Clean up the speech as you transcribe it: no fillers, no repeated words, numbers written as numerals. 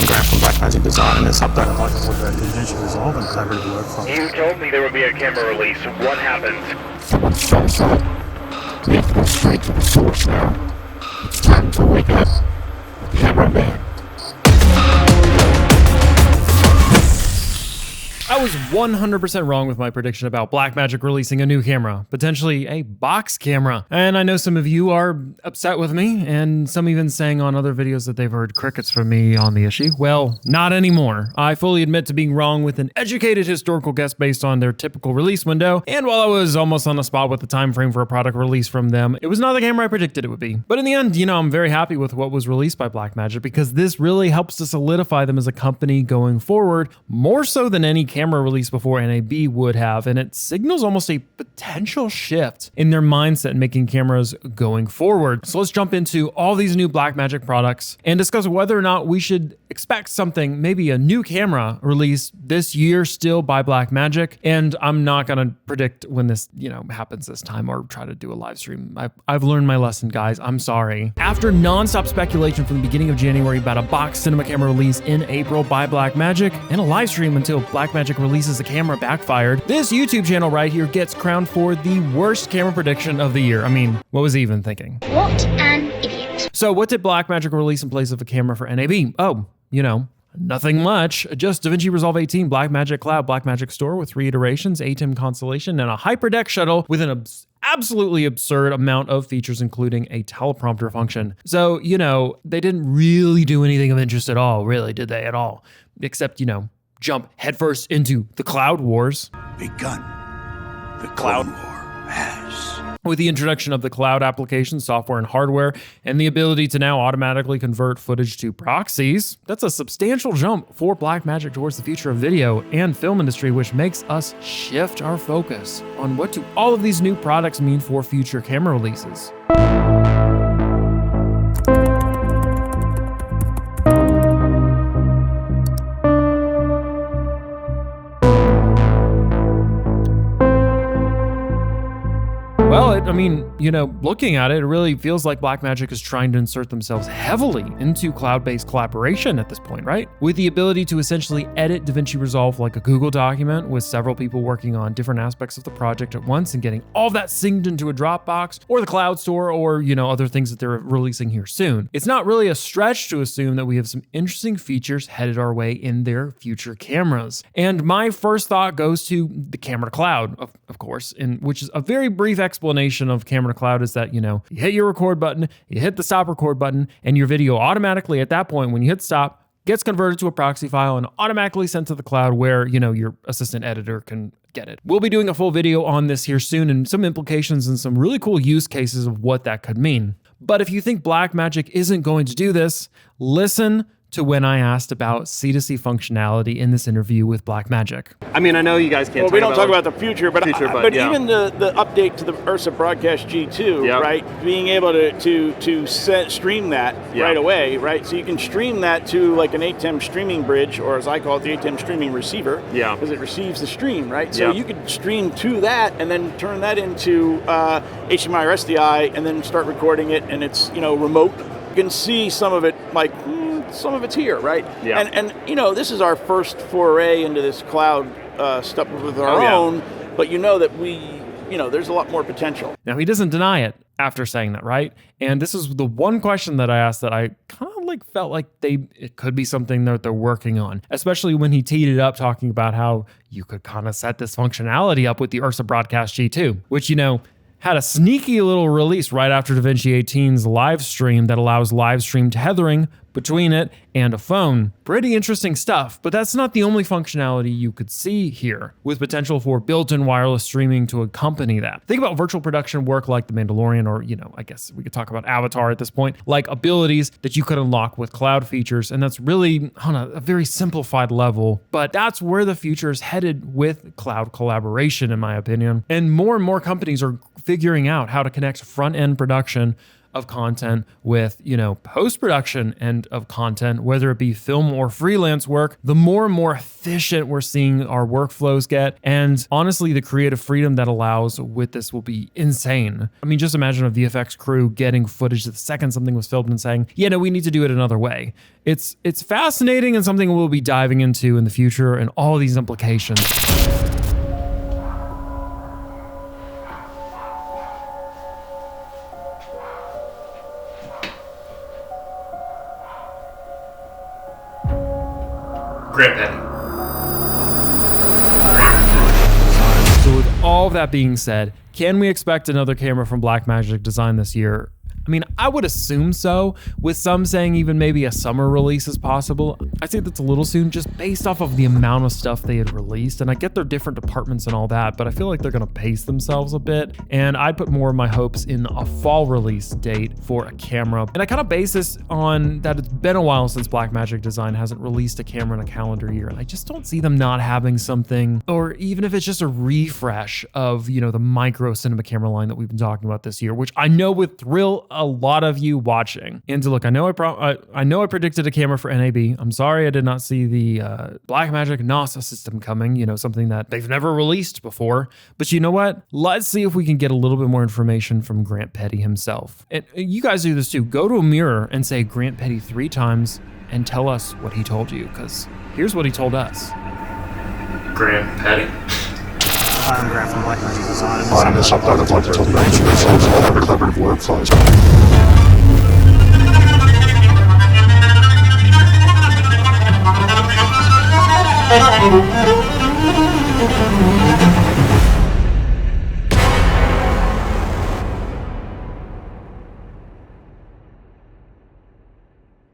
grant from Blackmagic Design, and it's helped out. Like with that Davinci Resolve and collaborative workflow. You told me there would be a camera release. What happened? Someone stole it. We have to go straight to the source now. It's time to wake up. Cameraman. I was 100% wrong with my prediction about Blackmagic releasing a new camera, potentially a box camera. And I know some of you are upset with me, and some even saying on other videos that they've heard crickets from me on the issue. Well, not anymore. I fully admit to being wrong with an educated historical guess based on their typical release window, and while I was almost on the spot with the time frame for a product release from them, it was not the camera I predicted it would be. But in the end, I'm very happy with what was released by Blackmagic because this really helps to solidify them as a company going forward, more so than any camera release before NAB would have, and it signals almost a potential shift in their mindset in making cameras going forward. So let's jump into all these new Blackmagic products and discuss whether or not we should expect something, maybe a new camera release this year still by Blackmagic. And I'm not going to predict when this, happens this time or try to do a live stream. I've learned my lesson, guys. I'm sorry. After nonstop speculation from the beginning of January about a box cinema camera release in April by Blackmagic and a live stream until Blackmagic releases the camera backfired, this YouTube channel right here gets crowned for the worst camera prediction of the year. I mean, what was he even thinking? What an idiot. So what did Blackmagic release in place of a camera for NAB? Oh, nothing much. Just Davinci Resolve 18, Blackmagic Cloud, Blackmagic Store with 3 iterations, ATEM constellation, and a hyperdeck shuttle with an absolutely absurd amount of features, including a teleprompter function. So, they didn't really do anything of interest at all, really, did they at all? Except, jump headfirst into the Cloud Wars. Begun. The Cloud War has. With the introduction of the cloud application, software and hardware, and the ability to now automatically convert footage to proxies, that's a substantial jump for Blackmagic towards the future of video and film industry, which makes us shift our focus on what do all of these new products mean for future camera releases. Well, looking at it, it really feels like Blackmagic is trying to insert themselves heavily into cloud-based collaboration at this point, right? With the ability to essentially edit Davinci Resolve like a Google document with several people working on different aspects of the project at once and getting all that synced into a Dropbox or the cloud store or, other things that they're releasing here soon. It's not really a stretch to assume that we have some interesting features headed our way in their future cameras. And my first thought goes to the camera cloud, of course, which is a very brief explanation of camera cloud is that, you hit your record button, you hit the stop record button, and your video automatically at that point, when you hit stop, gets converted to a proxy file and automatically sent to the cloud where, your assistant editor can get it. We'll be doing a full video on this here soon and some implications and some really cool use cases of what that could mean. But if you think Blackmagic isn't going to do this, listen to when I asked about C2C functionality in this interview with Blackmagic. I mean, I know you guys can't. Well, we don't talk about the future, but yeah. Even the update to the Ursa Broadcast G2, Yep. right? Being able to stream that right away, right? So you can stream that to like an ATEM streaming bridge, or as I call it, the ATEM streaming receiver, because it receives the stream, right? So you could stream to that and then turn that into HDMI or SDI, and then start recording it, and it's remote. You can see some of it some of it's here, right? Yeah. And this is our first foray into this cloud stuff with our own, but that there's a lot more potential. Now, he doesn't deny it after saying that, right? And this is the one question that I asked that I kind of felt like it could be something that they're working on, especially when he teed it up talking about how you could kind of set this functionality up with the Ursa Broadcast G2, which, had a sneaky little release right after Davinci 18's live stream that allows live stream tethering between it and a phone. Pretty interesting stuff, but that's not the only functionality you could see here, with potential for built-in wireless streaming to accompany that. Think about virtual production work like The Mandalorian, or, I guess we could talk about Avatar at this point, like abilities that you could unlock with cloud features, and that's really on a very simplified level, but that's where the future is headed with cloud collaboration, in my opinion. And more companies are figuring out how to connect front-end production of content, with, you know, post-production end of content, whether it be film or freelance work, the more and more efficient we're seeing our workflows get. And honestly, the creative freedom that allows with this will be insane. I mean, just imagine a VFX crew getting footage the second something was filmed and saying, yeah, no, we need to do it another way. It's fascinating and something we'll be diving into in the future and all these implications. Grant Petty. So with all that being said, can we expect another camera from Blackmagic Design this year? I mean, I would assume so, with some saying even maybe a summer release is possible. I think that's a little soon just based off of the amount of stuff they had released, and I get their different departments and all that, but I feel like they're gonna pace themselves a bit, and I'd put more of my hopes in a fall release date for a camera. And I kind of base this on that it's been a while since Blackmagic Design hasn't released a camera in a calendar year, and I just don't see them not having something, or even if it's just a refresh of, you know, the micro cinema camera line that we've been talking about this year, which I know would thrill a lot of you watching. And to look, I know I predicted a camera for NAB. I'm sorry I did not see the Blackmagic NASA system coming, you know, something that they've never released before. But you know what? Let's see if we can get a little bit more information from Grant Petty himself. And you guys do this too. Go to a mirror and say Grant Petty 3 times and tell us what he told you, because here's what he told us. Grant Petty. Hi, I'm Grant from Blackmagic Design. On this update, I'd like to tell you Davinci Resolve's collaborative workflows.